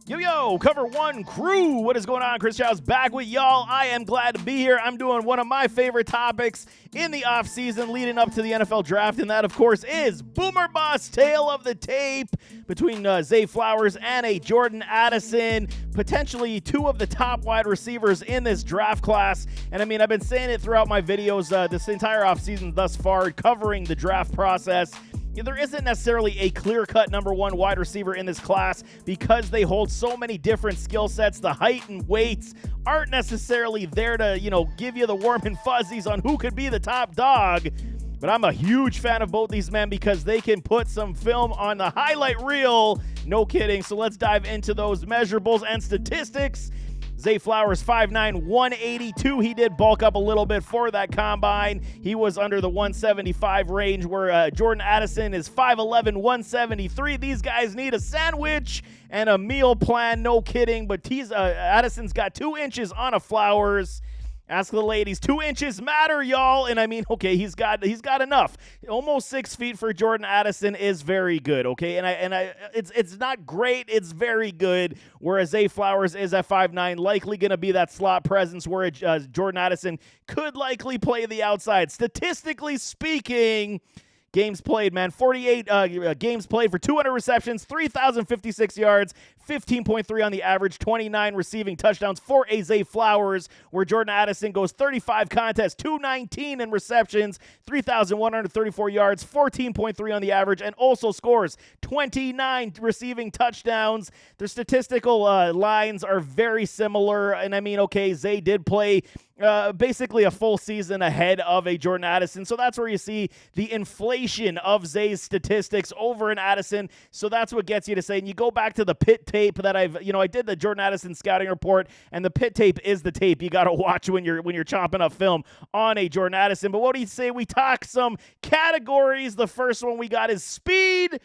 Yo, Cover One crew, what is going on? Chris Chow's back with y'all. I am glad to be here. I'm doing one of my favorite topics in the offseason leading up to the NFL draft, and that, of course, is Boomer Bust, tale of the tape between Zay Flowers and a Jordan Addison, potentially two of the top wide receivers in this draft class. And I mean, I've been saying it throughout my videos this entire offseason thus far, covering the draft process. There isn't necessarily a clear-cut number one wide receiver in this class because they hold so many different skill sets. The height and weights aren't necessarily there to, give you the warm and fuzzies on who could be the top dog. But I'm a huge fan of both these men because they can put some film on the highlight reel. No kidding. So let's dive into those measurables and statistics. Zay Flowers, 5'9", 182. He did bulk up a little bit for that combine. He was under the 175 range, where Jordan Addison is 5'11", 173. These guys need a sandwich and a meal plan, no kidding. But Addison's got 2 inches on a Flowers. Ask the ladies, 2 inches matter, y'all. And I mean, okay, he's got enough. Almost 6 feet for Jordan Addison is very good, okay? And it's not great, it's very good. Whereas Zay Flowers is at 5'9", likely going to be that slot presence where Jordan Addison could likely play the outside. Statistically speaking, games played, man. 48 games played for 200 receptions, 3,056 yards, 15.3 on the average, 29 receiving touchdowns for a Zay Flowers, where Jordan Addison goes 35 contests, 219 in receptions, 3,134 yards, 14.3 on the average, and also scores 29 receiving touchdowns. Their statistical lines are very similar, and I mean, okay, Zay did play basically a full season ahead of a Jordan Addison. So that's where you see the inflation of Zay's statistics over an Addison. So that's what gets you to say, and you go back to the PITT tape that I did the Jordan Addison scouting report, and the PITT tape is the tape you got to watch when you're chopping up film on a Jordan Addison. But what do you say we talk some categories? The first one we got is speed.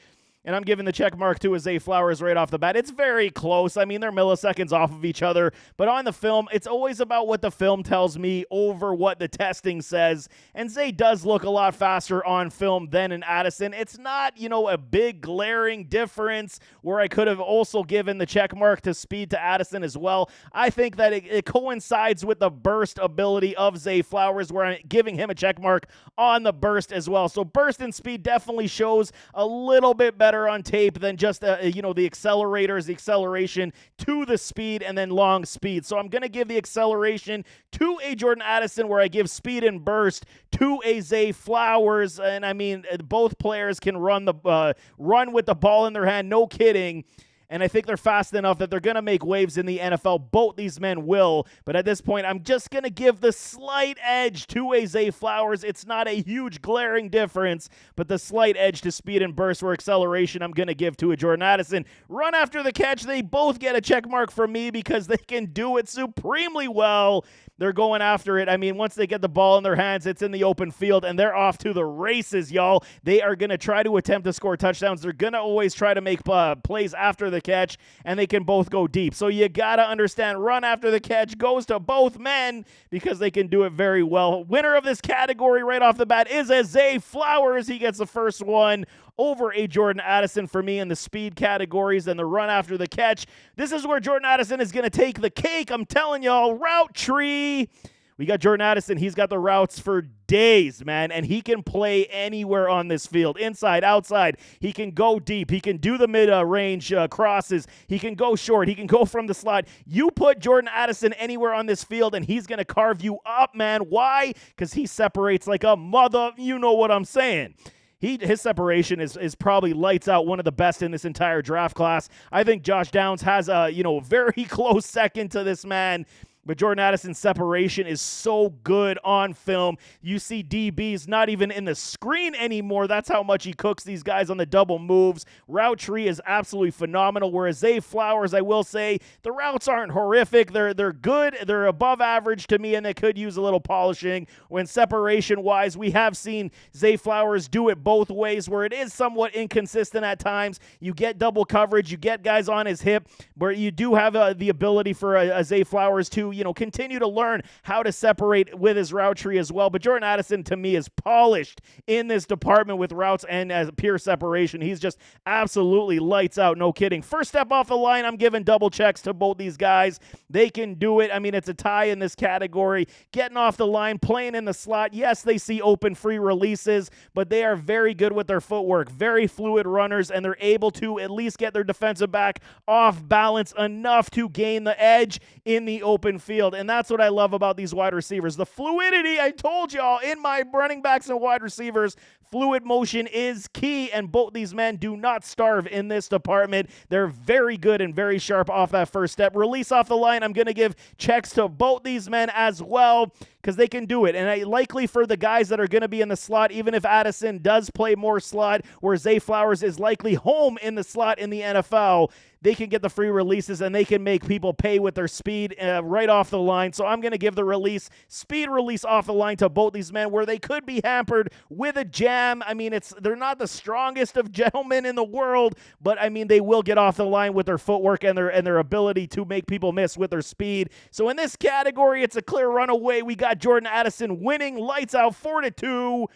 And I'm giving the check mark to a Zay Flowers right off the bat. It's very close. I mean, they're milliseconds off of each other. But on the film, it's always about what the film tells me over what the testing says. And Zay does look a lot faster on film than an Addison. It's not, a big glaring difference where I could have also given the check mark to speed to Addison as well. I think that it coincides with the burst ability of Zay Flowers, where I'm giving him a check mark on the burst as well. So burst and speed definitely shows a little bit better on tape than just the acceleration to the speed and then long speed. So I'm going to give the acceleration to a Jordan Addison, where I give speed and burst to a Zay Flowers. And I mean, both players can run with the ball in their hand, no kidding. And I think they're fast enough that they're going to make waves in the NFL. Both these men will. But at this point, I'm just going to give the slight edge to a Zay Flowers. It's not a huge glaring difference, but the slight edge to speed and burst or acceleration I'm going to give to a Jordan Addison. Run after the catch, they both get a check mark from me because they can do it supremely well. They're going after it. I mean, once they get the ball in their hands, it's in the open field, and they're off to the races, y'all. They are going to try to attempt to score touchdowns. They're going to always try to make plays after the catch, and they can both go deep. So you got to understand, run after the catch goes to both men because they can do it very well. Winner of this category right off the bat is a Zay Flowers. He gets the first one over a Jordan Addison for me in the speed categories and the run after the catch. This is where Jordan Addison is going to take the cake. I'm telling y'all, route tree. We got Jordan Addison. He's got the routes for days, man, and he can play anywhere on this field, inside, outside. He can go deep. He can do the mid-range crosses. He can go short. He can go from the slot. You put Jordan Addison anywhere on this field, and he's going to carve you up, man. Why? Because he separates like a mother. You know what I'm saying. His separation is probably lights out, one of the best in this entire draft class. I think Josh Downs has a very close second to this man. But Jordan Addison's separation is so good on film. You see DBs not even in the screen anymore. That's how much he cooks these guys on the double moves. Route tree is absolutely phenomenal. Whereas Zay Flowers, I will say, the routes aren't horrific. They're good. They're above average to me, and they could use a little polishing. When separation-wise, we have seen Zay Flowers do it both ways, where it is somewhat inconsistent at times. You get double coverage. You get guys on his hip, where you do have the ability for a Zay Flowers to continue to learn how to separate with his route tree as well. But Jordan Addison, to me, is polished in this department with routes and as pure separation. He's just absolutely lights out, no kidding. First step off the line, I'm giving double checks to both these guys. They can do it. I mean, it's a tie in this category. Getting off the line, playing in the slot. Yes, they see open free releases, but they are very good with their footwork, very fluid runners, and they're able to at least get their defensive back off balance enough to gain the edge in the open field. And that's what I love about these wide receivers. The fluidity, I told y'all, in my running backs and wide receivers, fluid motion is key, and both these men do not starve in this department. They're very good and very sharp off that first step. Release off the line, I'm going to give checks to both these men as well because they can do it. And likely for the guys that are going to be in the slot, even if Addison does play more slot, where Zay Flowers is likely home in the slot in the NFL, they can get the free releases and they can make people pay with their speed right off the line. So I'm going to give the speed release off the line to both these men where they could be hampered with a jam. I mean, they're not the strongest of gentlemen in the world, but I mean, they will get off the line with their footwork and their ability to make people miss with their speed. So in this category, it's a clear runaway. We got Jordan Addison winning, lights out 4-2.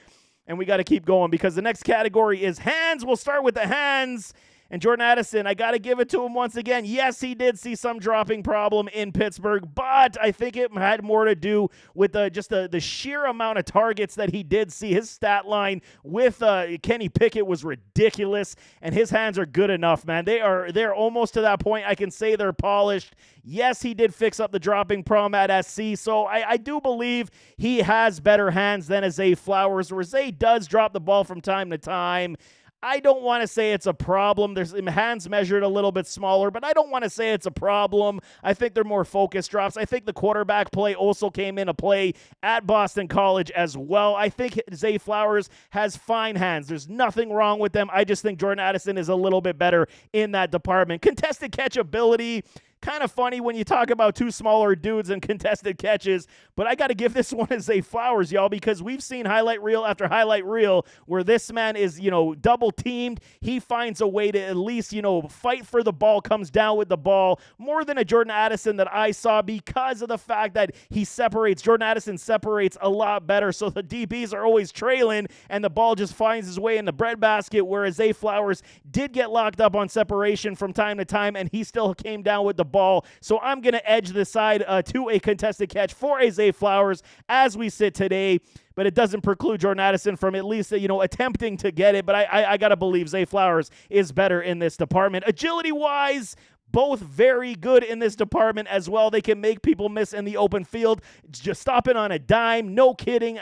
And we got to keep going because the next category is hands. We'll start with the hands. And Jordan Addison, I got to give it to him once again. Yes, he did see some dropping problem in Pittsburgh, but I think it had more to do with the sheer amount of targets that he did see. His stat line with Kenny Pickett was ridiculous, and his hands are good enough, man. They're almost to that point. I can say they're polished. Yes, he did fix up the dropping problem at SC, so I do believe he has better hands than a Zay Flowers, where Zay does drop the ball from time to time. I don't want to say it's a problem. There's hands measured a little bit smaller, but I don't want to say it's a problem. I think they're more focused drops. I think the quarterback play also came into play at Boston College as well. I think Zay Flowers has fine hands. There's nothing wrong with them. I just think Jordan Addison is a little bit better in that department. Contested catch ability. Kind of funny when you talk about two smaller dudes and contested catches, but I got to give this one to Zay Flowers, y'all, because we've seen highlight reel after highlight reel where this man is, double teamed. He finds a way to at least, fight for the ball, comes down with the ball more than a Jordan Addison that I saw because of the fact that Jordan Addison separates a lot better. So the DBs are always trailing and the ball just finds his way in the breadbasket, whereas Zay Flowers did get locked up on separation from time to time and he still came down with the ball. So I'm going to edge this side to a contested catch for a Zay Flowers as we sit today, but it doesn't preclude Jordan Addison from at least, attempting to get it. But I got to believe Zay Flowers is better in this department. Agility-wise, both very good in this department as well. They can make people miss in the open field, just stopping on a dime. No kidding.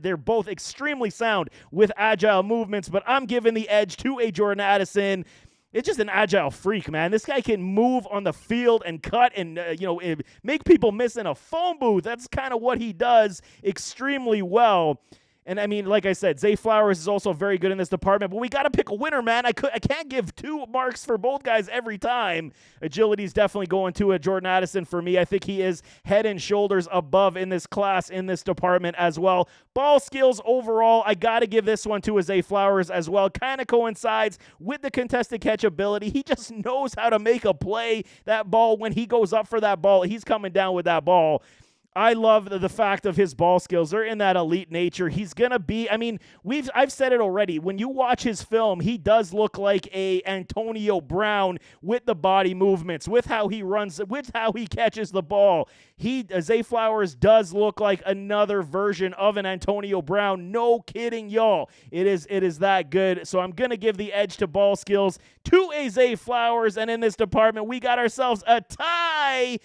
They're both extremely sound with agile movements, but I'm giving the edge to a Jordan Addison. It's just an agile freak, man. This guy can move on the field and cut and, make people miss in a phone booth. That's kind of what he does extremely well. And, I mean, like I said, Zay Flowers is also very good in this department, but we got to pick a winner, man. I can't give 2 marks for both guys every time. Agility's definitely going to a Jordan Addison for me. I think he is head and shoulders above in this class, in this department as well. Ball skills overall, I got to give this one to a Zay Flowers as well. Kind of coincides with the contested catch ability. He just knows how to make a play. That ball, when he goes up for that ball, he's coming down with that ball. I love the fact of his ball skills. They're in that elite nature. He's going to be, I've said it already. When you watch his film, he does look like a Antonio Brown with the body movements, with how he runs, with how he catches the ball. Zay Flowers does look like another version of an Antonio Brown. No kidding, y'all. It is that good. So I'm going to give the edge to ball skills to a Zay Flowers. And in this department, we got ourselves a tie.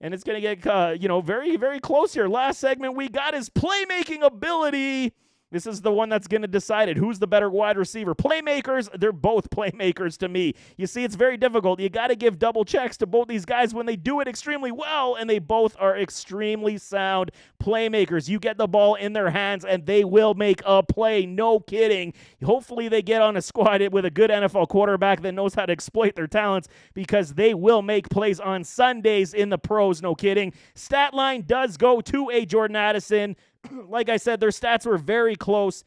And it's going to get, very, very close here. Last segment, we got his playmaking ability. This is the one that's going to decide it. Who's the better wide receiver? Playmakers, they're both playmakers to me. You see, it's very difficult. You got to give double checks to both these guys when they do it extremely well, and they both are extremely sound playmakers. You get the ball in their hands, and they will make a play. No kidding. Hopefully, they get on a squad with a good NFL quarterback that knows how to exploit their talents because they will make plays on Sundays in the pros. No kidding. Stat line does go to a Jordan Addison. Like I said, their stats were very close.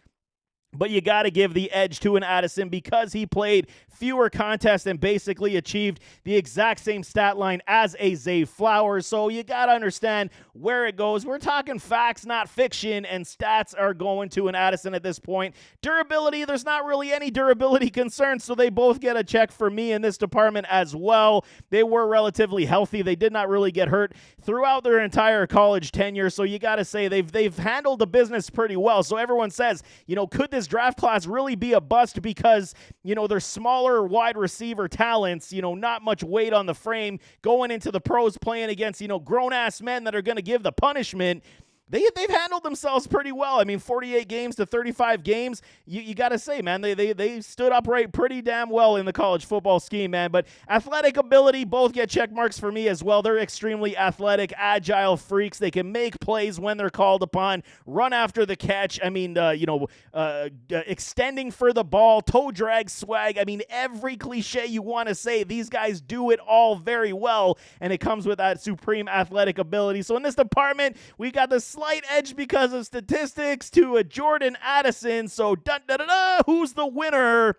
But you got to give the edge to an Addison because he played fewer contests and basically achieved the exact same stat line as a Zay Flowers. So you got to understand where it goes. We're talking facts, not fiction, and stats are going to an Addison at this point. Durability, there's not really any durability concerns, so they both get a check for me in this department as well. They were relatively healthy. They did not really get hurt throughout their entire college tenure, so you got to say they've handled the business pretty well. So everyone says, could this draft class really be a bust because, they're smaller wide receiver talents, not much weight on the frame going into the pros playing against, grown-ass men that are going to give the punishment. They've handled themselves pretty well. I mean, 48 games to 35 games, you got to say, man, they stood upright pretty damn well in the college football scheme, man. But athletic ability, both get check marks for me as well. They're extremely athletic, agile freaks. They can make plays when they're called upon, run after the catch. I mean, extending for the ball, toe drag swag. I mean, every cliche you want to say, these guys do it all very well, and it comes with that supreme athletic ability. So in this department, we got the slight edge because of statistics to a Jordan Addison. So, who's the winner?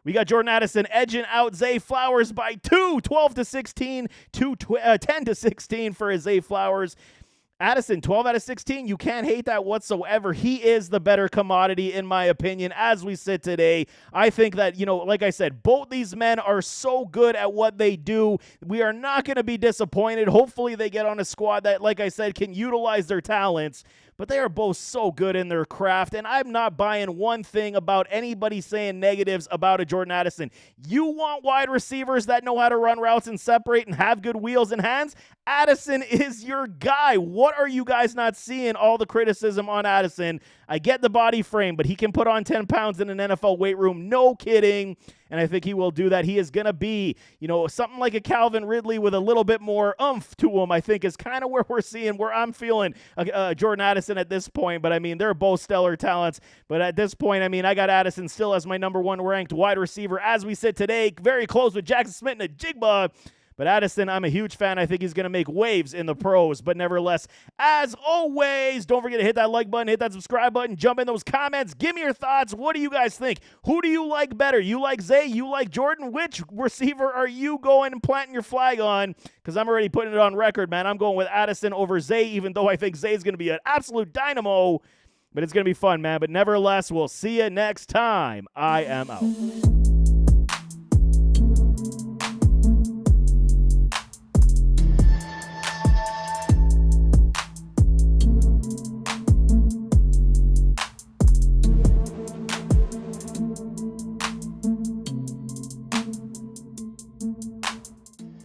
We got Jordan Addison edging out Zay Flowers by 2, 12-16 to 10-16 for Zay Flowers. Addison, 12 out of 16. You can't hate that whatsoever. He is the better commodity, in my opinion, as we sit today. I think that, like I said, both these men are so good at what they do. We are not going to be disappointed. Hopefully they get on a squad that, like I said, can utilize their talents. But they are both so good in their craft, and I'm not buying one thing about anybody saying negatives about a Jordan Addison. You want wide receivers that know how to run routes and separate and have good wheels and hands? Addison is your guy. What are you guys not seeing all the criticism on Addison? I get the body frame, but he can put on 10 pounds in an NFL weight room. No kidding. And I think he will do that. He is going to be, something like a Calvin Ridley with a little bit more oomph to him, I think is kind of where I'm feeling Jordan Addison at this point. But, I mean, they're both stellar talents. But at this point, I mean, I got Addison still as my number one ranked wide receiver as we sit today. Very close with Jackson Smith and Jigba. But Addison, I'm a huge fan. I think he's going to make waves in the pros. But nevertheless, as always, don't forget to hit that like button, hit that subscribe button, jump in those comments. Give me your thoughts. What do you guys think? Who do you like better? You like Zay? You like Jordan? Which receiver are you going and planting your flag on? Because I'm already putting it on record, man. I'm going with Addison over Zay, even though I think Zay is going to be an absolute dynamo. But it's going to be fun, man. But nevertheless, we'll see you next time. I am out.